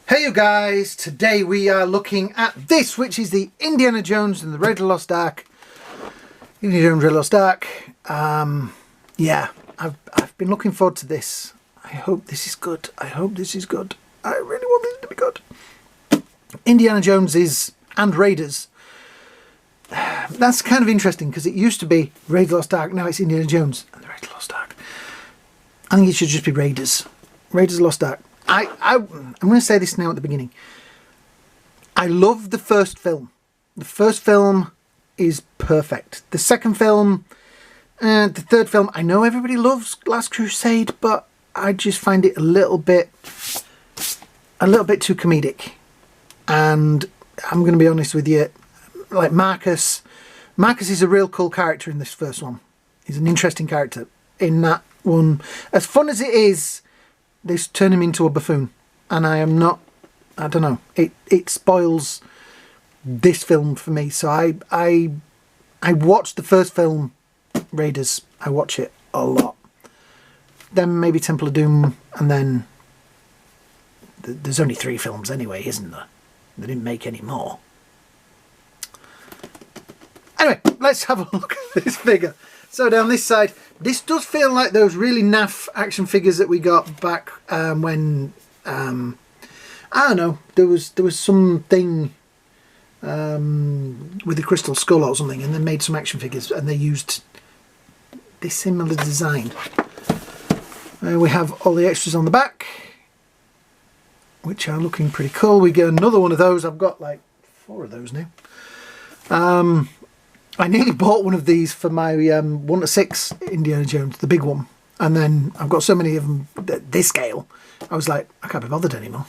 Hey you guys, today we are looking at this, which is the Indiana Jones and the Raiders of the Lost Ark. Indiana Jones, Raiders of the Lost Ark. Yeah, I've been looking forward to this. I hope this is good. I hope this is good. I really want this to be good. Indiana Jones and Raiders. That's kind of interesting because it used to be Raiders of the Lost Ark. Now it's Indiana Jones and the Raiders of the Lost Ark. I think it should just be Raiders. Raiders of the Lost Ark. I'm going to say this now at the beginning. I love the first film. The first film is perfect. The second film, the third film, I know everybody loves Last Crusade, but I just find it a little bit too comedic. And I'm going to be honest with you, like Marcus is a real cool character in this first one. He's an interesting character in that one. As fun as it is, they turn him into a buffoon, and I don't know, it spoils this film for me. So I watched the first film, Raiders. I watch it a lot. Then maybe Temple of Doom, and then there's only 3 films anyway, isn't there? They didn't make any more. Anyway, let's have a look at this figure. So down this side, this does feel like those really naff action figures that we got back when I don't know, there was something with the Crystal Skull or something, and they made some action figures and they used this similar design. We have all the extras on the back, which are looking pretty cool. We get another one of those. I've got like 4 of those now. I nearly bought one of these for my 1 to 6 Indiana Jones, the big one. And then I've got so many of them at this scale, I was like, I can't be bothered anymore.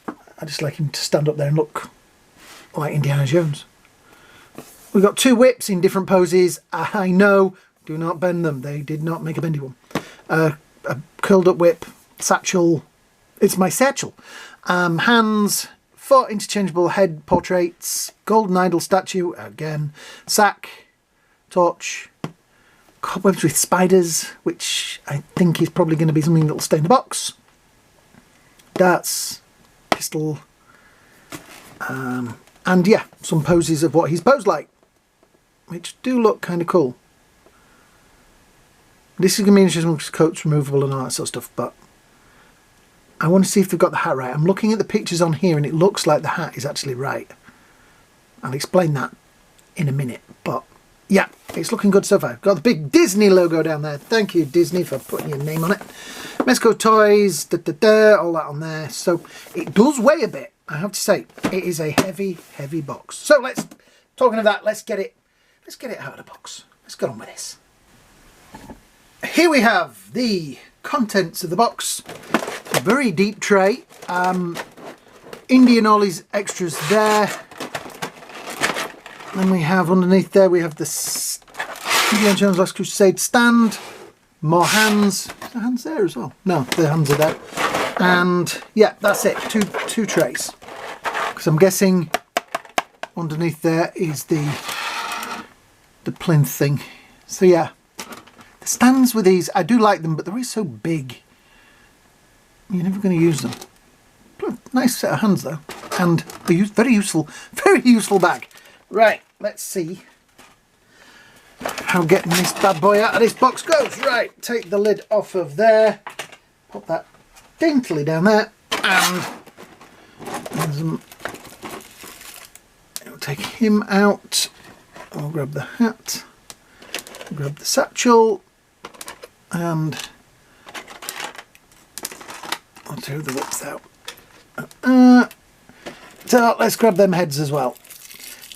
I just like him to stand up there and look like Indiana Jones. We've got 2 whips in different poses. I know, do not bend them. They did not make a bendy one. A curled up whip, satchel. It's my satchel. Hands. 4 interchangeable head portraits, golden idol statue, again, sack, torch, cobwebs with spiders, which I think is probably going to be something that will stay in the box, darts, pistol, and yeah, some poses of what he's posed like, which do look kind of cool. This is going to be interesting because coat's removable and all that sort of stuff, but I want to see if they've got the hat right. I'm looking at the pictures on here and it looks like the hat is actually right. I'll explain that in a minute. But yeah, it's looking good so far. Got the big Disney logo down there. Thank you, Disney, for putting your name on it. Mezco Toyz, all that on there. So it does weigh a bit, I have to say. It is a heavy, heavy box. So talking of that, let's get it out of the box. Let's get on with this. Here we have the contents of the box. A very deep tray. Indian Ollie's extras there. Then we have underneath there, we have the Indiana Jones Last Crusade stand. More hands. Is there hands there as well? No, the hands are there. And yeah, that's it. Two trays. Because I'm guessing underneath there is the plinth thing. So yeah. The stands with these, I do like them, but they're always so big. You're never going to use them. Nice set of hands though, and very useful bag. Right, let's see how getting this bad boy out of this box goes. Right, take the lid off of there, put that daintily down there, and I'll take him out. I'll grab the hat, grab the satchel, and I'll throw the whips out. So let's grab them heads as well.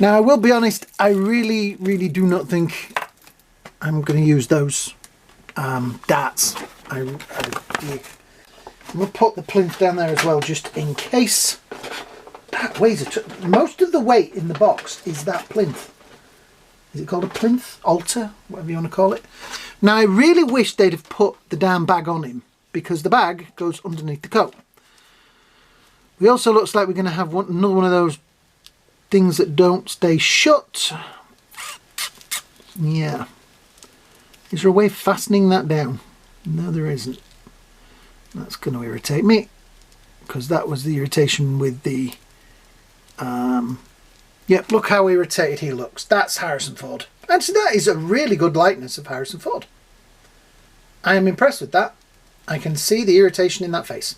Now I will be honest, I really do not think I'm going to use those darts. I'm going to put the plinth down there as well, just in case. That weighs most of the weight in the box is that plinth. Is it called a plinth? Altar? Whatever you want to call it. Now I really wish they'd have put the damn bag on him, because the bag goes underneath the coat. We also looks like we're going to have another one of those things that don't stay shut. Yeah. Is there a way of fastening that down? No, there isn't. That's going to irritate me. because that was the irritation with the... Yep, look how irritated he looks. That's Harrison Ford. Actually, that is a really good likeness of Harrison Ford. I am impressed with that. I can see the irritation in that face.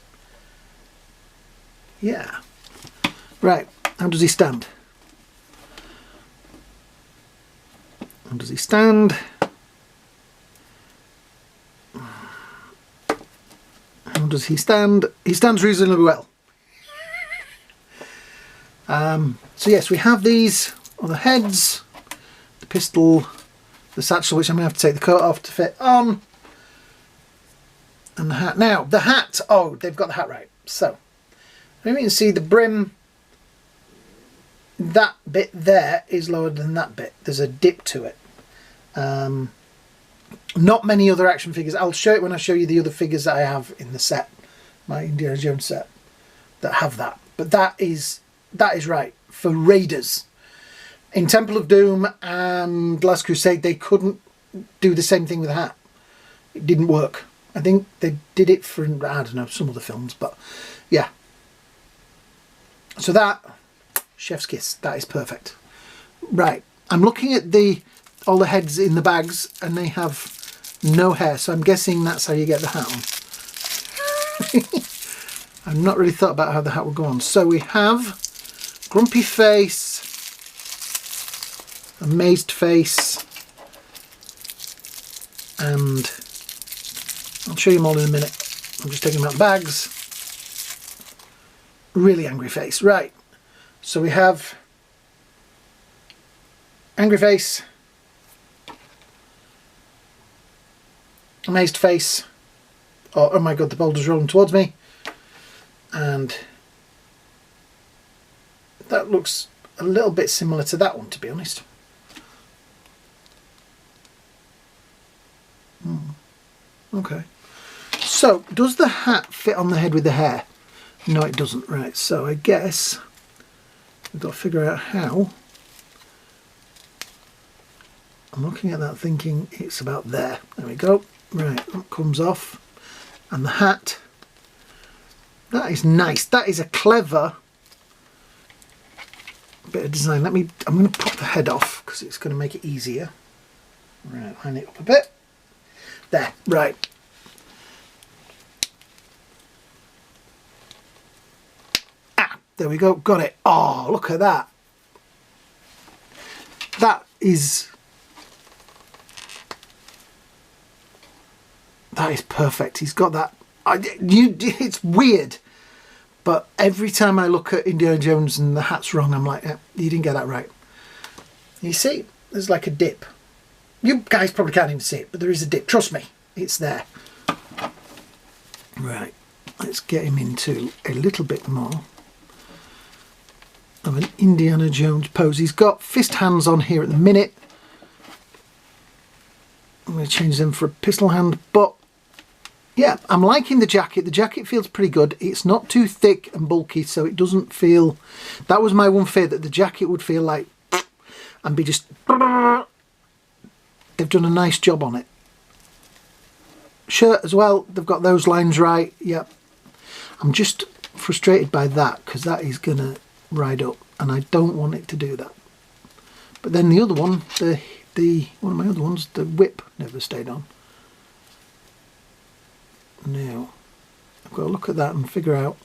Yeah. Right, how does he stand? How does he stand? How does he stand? He stands reasonably well. So yes, we have these on the heads, the pistol, the satchel, which I'm going to have to take the coat off to fit on, and the hat. Now, the hat, oh, they've got the hat right. So, you can see the brim, that bit there is lower than that bit. There's a dip to it. Not many other action figures. I'll show it when I show you the other figures that I have in the set, my Indiana Jones set, that have that. But that is right for Raiders. In Temple of Doom and Last Crusade, they couldn't do the same thing with a hat. It didn't work. I think they did it for, I don't know, some other films, but yeah. So that, chef's kiss, that is perfect. Right, I'm looking at all the heads in the bags, and they have no hair, so I'm guessing that's how you get the hat on. I've not really thought about how the hat would go on. So we have grumpy face, amazed face, and I'll show you them all in a minute. I'm just taking them out of the bags. Really angry face. Right, so we have angry face, amazed face, oh my god, the boulder's rolling towards me, and that looks a little bit similar to that one, to be honest. Okay. So, does the hat fit on the head with the hair? No, it doesn't. Right, so I guess we've got to figure out how. I'm looking at that thinking it's about there. There we go. Right, that comes off. And the hat. That is nice. That is a clever bit of design. I'm going to pop the head off because it's going to make it easier. Right, line it up a bit. There, right. Ah, there we go, got it. Oh, look at that. That is perfect. He's got that. It's weird, but every time I look at Indiana Jones and the hat's wrong, I'm like, you didn't get that right. You see, there's like a dip. You guys probably can't even see it, but there is a dip. Trust me, it's there. Right, let's get him into a little bit more of an Indiana Jones pose. He's got fist hands on here at the minute. I'm going to change them for a pistol hand, but yeah, I'm liking the jacket. The jacket feels pretty good. It's not too thick and bulky, so it doesn't feel... That was my one fear, that the jacket would feel like... and be just... They've done a nice job on it. Shirt as well, they've got those lines right. Yep. I'm just frustrated by that, because that is going to ride up, and I don't want it to do that. But then the other one, one of my other ones, the whip never stayed on. Now, I've got to look at that and figure out...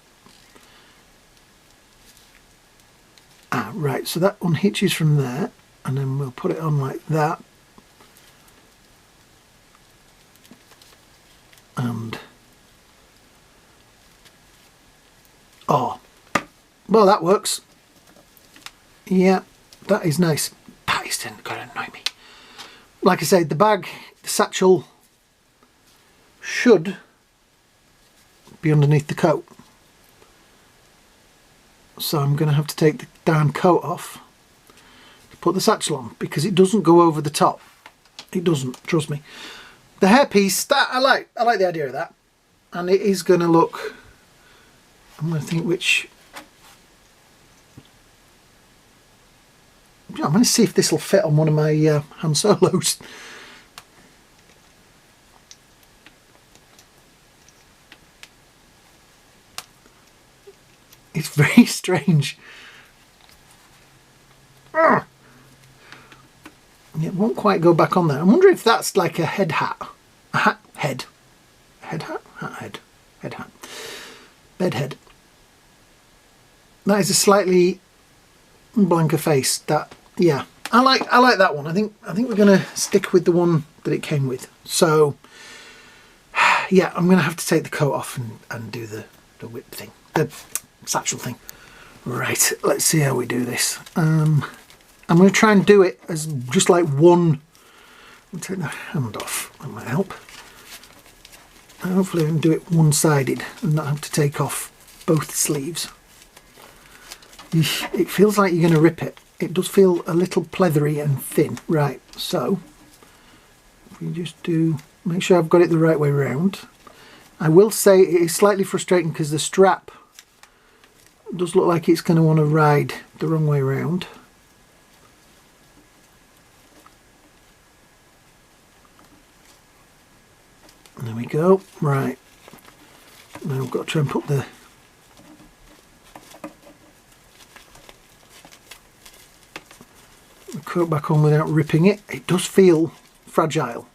Ah, right, so that one hitches from there, and then we'll put it on like that. And... oh, well, that works. Yeah, that is nice. That is going to annoy me. Like I said, the bag, the satchel should be underneath the coat. So I'm going to have to take the darn coat off to put the satchel on, because it doesn't go over the top. It doesn't, trust me. The hairpiece, that I like the idea of that. And it is going to look... I'm going to think which... I'm going to see if this will fit on one of my Han Solos. It's very strange. Ugh. It won't quite go back on there. I wonder if that's like a head hat. A hat head. Head hat? Hat head. Head hat. Bed head. That is a slightly blanker face. That, yeah. I like that one. I think we're gonna stick with the one that it came with. So yeah, I'm gonna have to take the coat off and do the whip thing. The satchel thing. Right, let's see how we do this. I'm going to try and do it as just like one. I'll take the hand off, that might help. And hopefully I can do it one-sided and not have to take off both sleeves. It feels like you're going to rip it. It does feel a little pleathery and thin. Right, so if we just do, make sure I've got it the right way around. I will say it is slightly frustrating because the strap does look like it's going to want to ride the wrong way around. There we go. Right. Now I've got to try and put the coat back on without ripping it. It does feel fragile.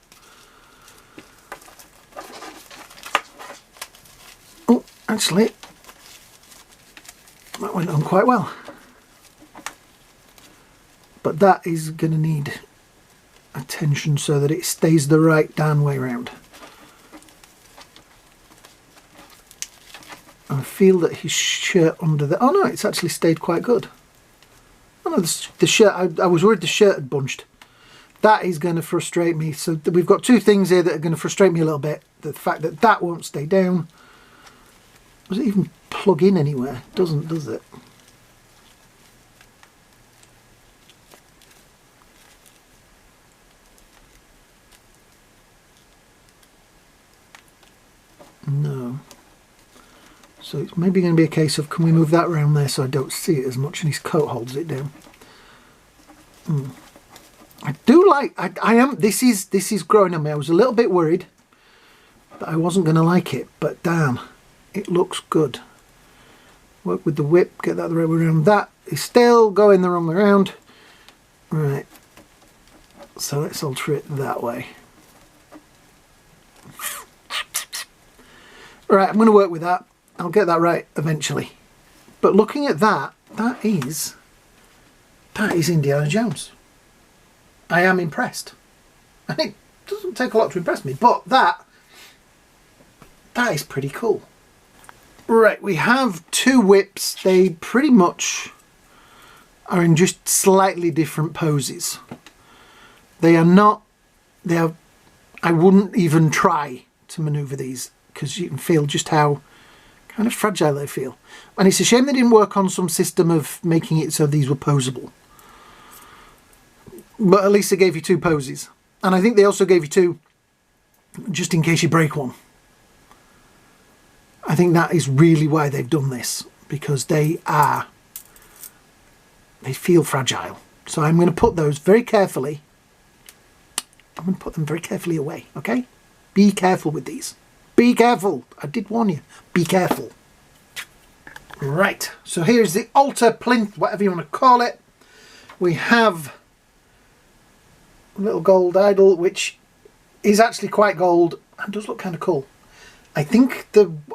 Oh, actually, that went on quite well. But that is going to need attention so that it stays the right down way around. I feel that his shirt under the... Oh no, it's actually stayed quite good. Oh no, the shirt... I was worried the shirt had bunched. That is going to frustrate me. So we've got two things here that are going to frustrate me a little bit. The fact that that won't stay down. Does it even plug in anywhere? It doesn't, does it? No. So it's maybe going to be a case of, can we move that around there so I don't see it as much and his coat holds it down. I do like, I am, this is growing on me. I was a little bit worried that I wasn't going to like it, but damn, it looks good. Work with the whip, get that the right way around. That is still going the wrong way around. Right, so let's alter it that way. Right, I'm going to work with that. I'll get that right eventually. But looking at that, that is Indiana Jones. I am impressed. I think it doesn't take a lot to impress me, but that is pretty cool. Right, we have two whips. They pretty much are in just slightly different poses. They are not, I wouldn't even try to maneuver these because you can feel just how kind of fragile they feel. And it's a shame they didn't work on some system of making it so these were posable. But at least they gave you two poses. And I think they also gave you two just in case you break one. I think that is really why they've done this, because they feel fragile. So I'm going to put those very carefully. I'm going to put them very carefully away, okay? Be careful with these. Be careful. I did warn you. Be careful. Right. So here's the altar plinth, whatever you want to call it. We have a little gold idol, which is actually quite gold and does look kind of cool. I think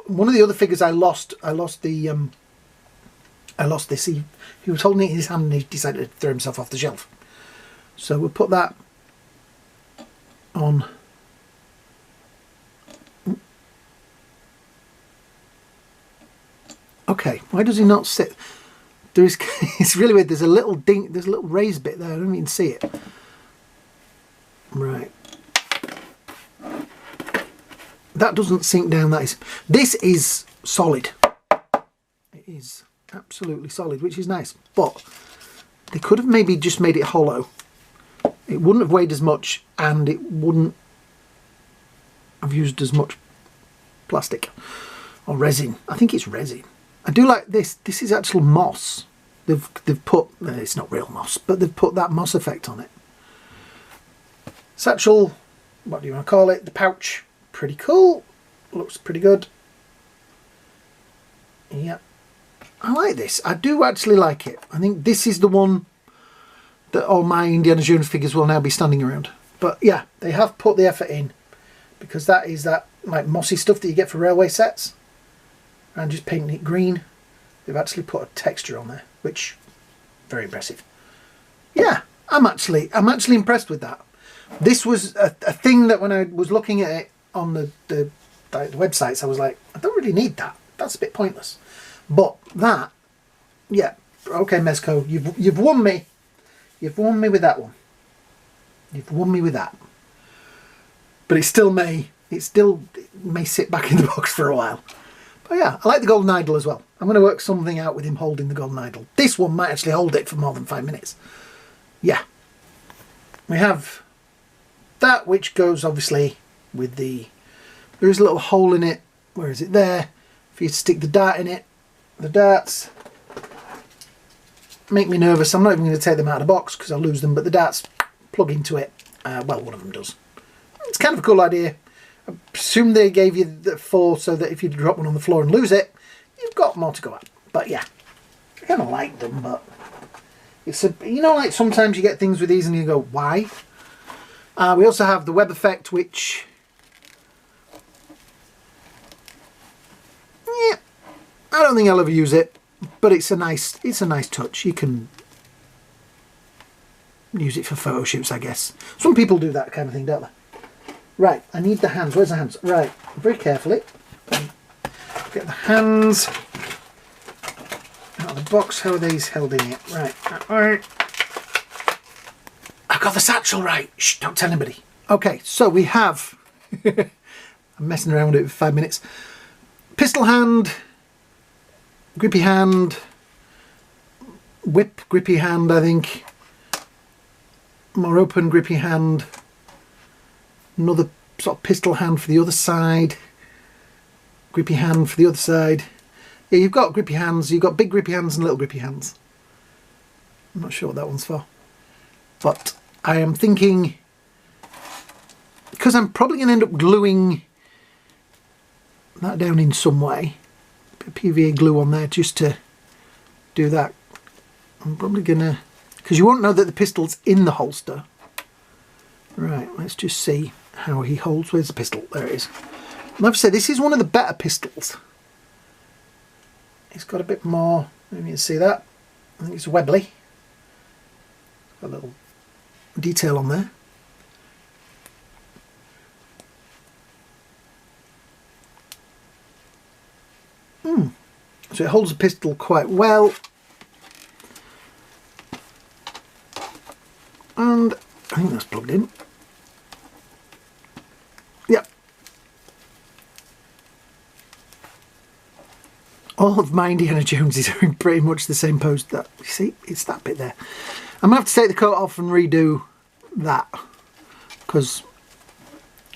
one of the other figures I lost this. He was holding it in his hand and he decided to throw himself off the shelf. So we'll put that on. Okay, why does he not sit? There is. It's really weird. There's a little dink. There's a little raised bit there. I don't even see it. Right. That doesn't sink down. This is solid. It is absolutely solid, which is nice. But they could have maybe just made it hollow. It wouldn't have weighed as much, and it wouldn't have used as much plastic or resin. I think it's resin. I do like this. This is actual moss. They've put, it's not real moss, but they've put that moss effect on it. Satchel, what do you want to call it? The pouch, pretty cool. Looks pretty good. Yep. I like this. I do actually like it. I think this is the one that all my Indiana Jones figures will now be standing around. But yeah, they have put the effort in, because that is that like mossy stuff that you get for railway sets, and just painting it green. They've actually put a texture on there, which very impressive. Yeah, I'm actually impressed with that. This was a thing that when I was looking at it on the websites, I was like, I don't really need that. That's a bit pointless. But that, yeah, okay, Mezco, you've won me. You've won me with that one. You've won me with that. But it still may sit back in the box for a while. But yeah, I like the golden idol as well. I'm going to work something out with him holding the golden idol. This one might actually hold it for more than 5 minutes. Yeah. We have that, which goes obviously with the... There is a little hole in it. Where is it? There. For you to stick the dart in it. The darts make me nervous. I'm not even going to take them out of the box because I'll lose them. But the darts plug into it. Well, one of them does. It's kind of a cool idea. I presume they gave you the 4 so that if you drop one on the floor and lose it, you've got more to go at. But yeah, I kind of like them, but it's a, you know, like sometimes you get things with these and you go, why? We also have the web effect, which, yeah, I don't think I'll ever use it, but it's a nice touch. You can use it for photo shoots, I guess. Some people do that kind of thing, don't they? Right, I need the hands. Where's the hands? Right, very carefully. Get the hands out of the box. How are these held in it? Right. I got the satchel right. Shh, don't tell anybody. Okay, so we have... I'm messing around with it for 5 minutes. Pistol hand, grippy hand, whip grippy hand, I think. More open grippy hand. Another sort of pistol hand for the other side. Grippy hand for the other side. Yeah, you've got grippy hands. You've got big grippy hands and little grippy hands. I'm not sure what that one's for. But I am thinking, because I'm probably going to end up gluing that down in some way. Bit of PVA glue on there just to do that. I'm probably going to, because you won't know that the pistol's in the holster. Right, let's just see how he holds. Where's the pistol? There it is. Like I said, this is one of the better pistols. It's got a bit more, maybe you can see that. I think it's Webley. Got a little detail on there. So it holds the pistol quite well. And I think that's plugged in. Yep. All of my Indiana Joneses are in pretty much the same pose. That, you see, it's that bit there. I'm gonna have to take the coat off and redo that because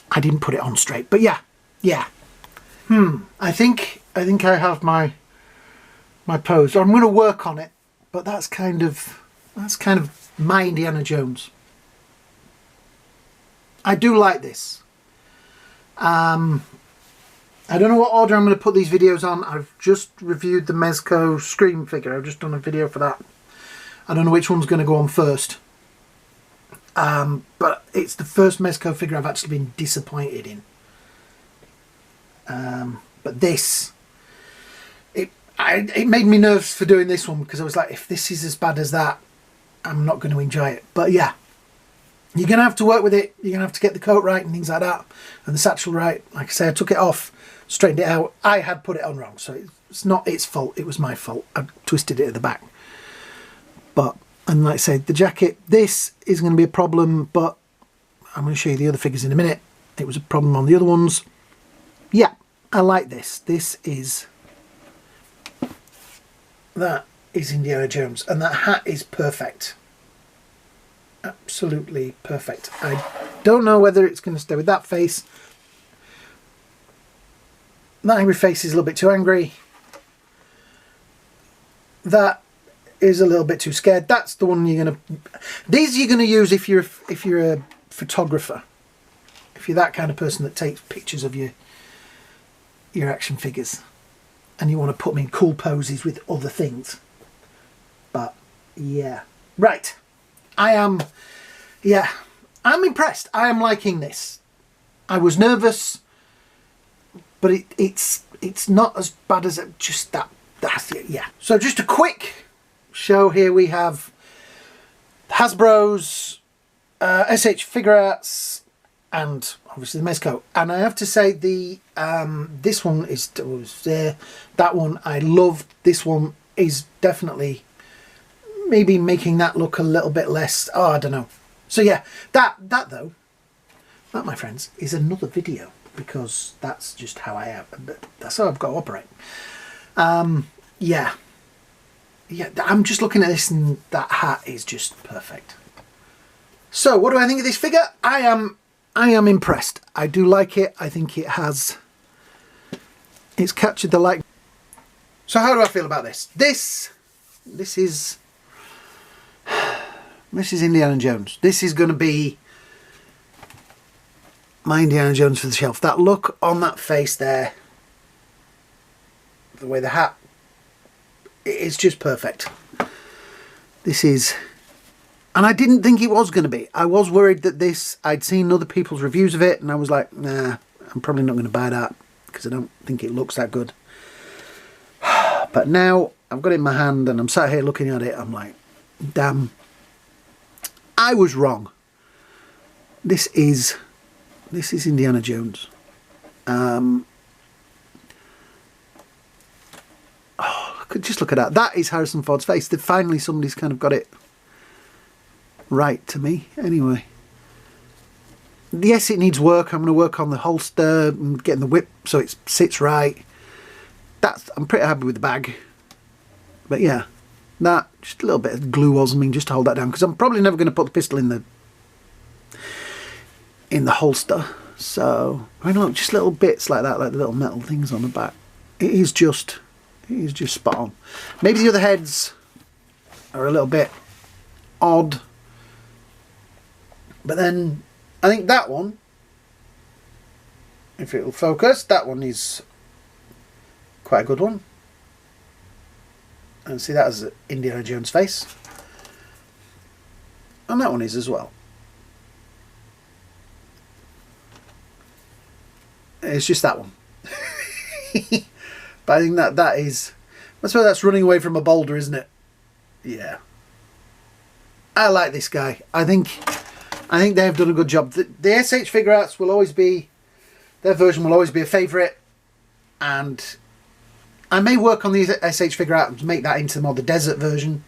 I didn't put it on straight. But yeah. I think I have my pose. I'm going to work on it, but that's kind of my Indiana Jones. I do like this. I don't know what order I'm going to put these videos on. I've just reviewed the Mezco Scream figure. I've just done a video for that. I don't know which one's going to go on first. But it's the first Mezco figure I've actually been disappointed in. But this, it made me nervous for doing this one because I was like, if this is as bad as that, I'm not going to enjoy it. But yeah, you're going to have to work with it. You're going to have to get the coat right and things like that, and the satchel right. Like I say, I took it off, straightened it out. I had put it on wrong, so it's not its fault. It was my fault. I twisted it at the back. But, and like I say, the jacket, this is going to be a problem, but I'm going to show you the other figures in a minute. It was a problem on the other ones. Yeah, I like this. This is... That is Indiana Jones, and that hat is perfect. Absolutely perfect. I don't know whether it's going to stay with that face. That angry face is a little bit too angry. That is a little bit too scared. That's the one you're going to... These you're going to use if you're a photographer. If you're that kind of person that takes pictures of your action figures. and you want to put them in cool poses with other things. But yeah, right. I'm impressed. I am liking this. I was nervous, but it's not as bad as it, just that. That's it. Yeah. So just a quick show here. We have Hasbro's SH Figure Arts and obviously the Mezco. And I have to say the this one is that one I loved. This one is definitely maybe making that look a little bit less. Oh, I don't know. So yeah, that though, that my friends is another video, because that's just how I am. That's how I've got to operate. Yeah, I'm just looking at this and that hat is just perfect. So what do I think of this figure? I am impressed. I do like it. I think it's captured the like. So how do I feel about this? This is Indiana Jones. This is going to be my Indiana Jones for the shelf. That look on that face there, the way the hat, it's just perfect. This is, and I didn't think it was going to be. I was worried that this, I'd seen other people's reviews of it and I was like, nah, I'm probably not going to buy that because I don't think it looks that good. But now I've got it in my hand and I'm sat here looking at it. I'm like, damn, I was wrong. This is Indiana Jones. Just look at that. That is Harrison Ford's face. Finally somebody's kind of got it right to me. Anyway. Yes, it needs work. I'm going to work on the holster and getting the whip so it sits right. I'm pretty happy with the bag. But yeah, that, just a little bit of glue or something just to hold that down, because I'm probably never going to put the pistol in the holster. So, I mean, look, just little bits like that, like the little metal things on the back. It is just spot on. Maybe the other heads are a little bit odd, but then I think that one, if it will focus, that one is quite a good one. And see that as Indiana Jones' face, and that one is as well. It's just that one. But I think that's where that's running away from a boulder, isn't it? Yeah. I like this guy. I think they've done a good job. The SH Figure Arts will always be, their version will always be a favourite, and I may work on these SH Figure Arts to make that into more the desert version,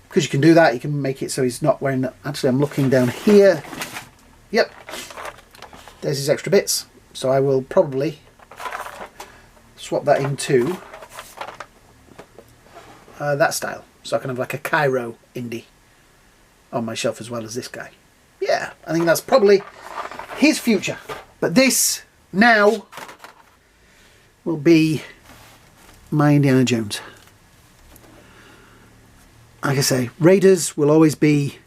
because you can do that. You can make it so he's not wearing that. Actually, I'm looking down here. Yep. There's his extra bits. So I will probably swap that into that style. So I can have like a Cairo Indy on my shelf as well as this guy. Yeah, I think that's probably his future. But this now will be my Indiana Jones. Like I say, Raiders will always be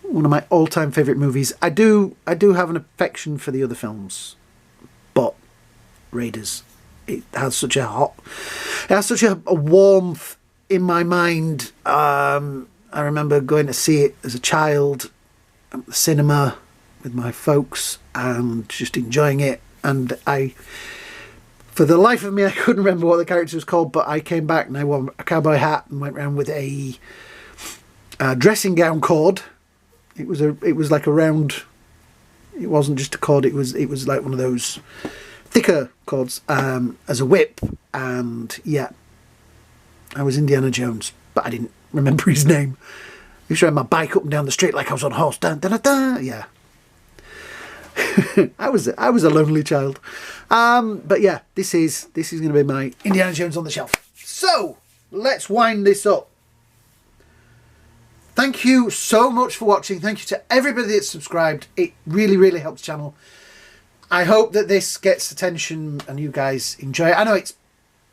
one of my all-time favourite movies. I do have an affection for the other films, but Raiders, it has such a warmth in my mind. I remember going to see it as a child at the cinema with my folks and just enjoying it. And for the life of me, I couldn't remember what the character was called, but I came back and I wore a cowboy hat and went around with a dressing gown cord. It was like a round. It wasn't just a cord. It was like one of those thicker cords as a whip. And yeah, I was Indiana Jones, but I didn't remember his name. I used to ride my bike up and down the street like I was on a horse. Dun, dun, dun, dun. Yeah. I was a lonely child. But yeah, this is going to be my Indiana Jones on the shelf. So let's wind this up. Thank you so much for watching. Thank you to everybody that's subscribed. It really, really helps the channel. I hope that this gets attention and you guys enjoy it. I know it's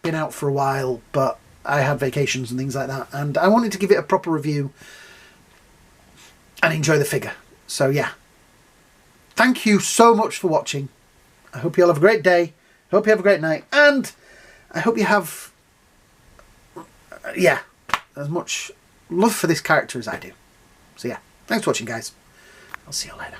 been out for a while, but I have vacations and things like that, and I wanted to give it a proper review and enjoy the figure. So yeah, thank you so much for watching. I hope you all have a great day. I hope you have a great night, and I hope you have, yeah, as much love for this character as I do. So yeah, thanks for watching, guys. I'll see you later.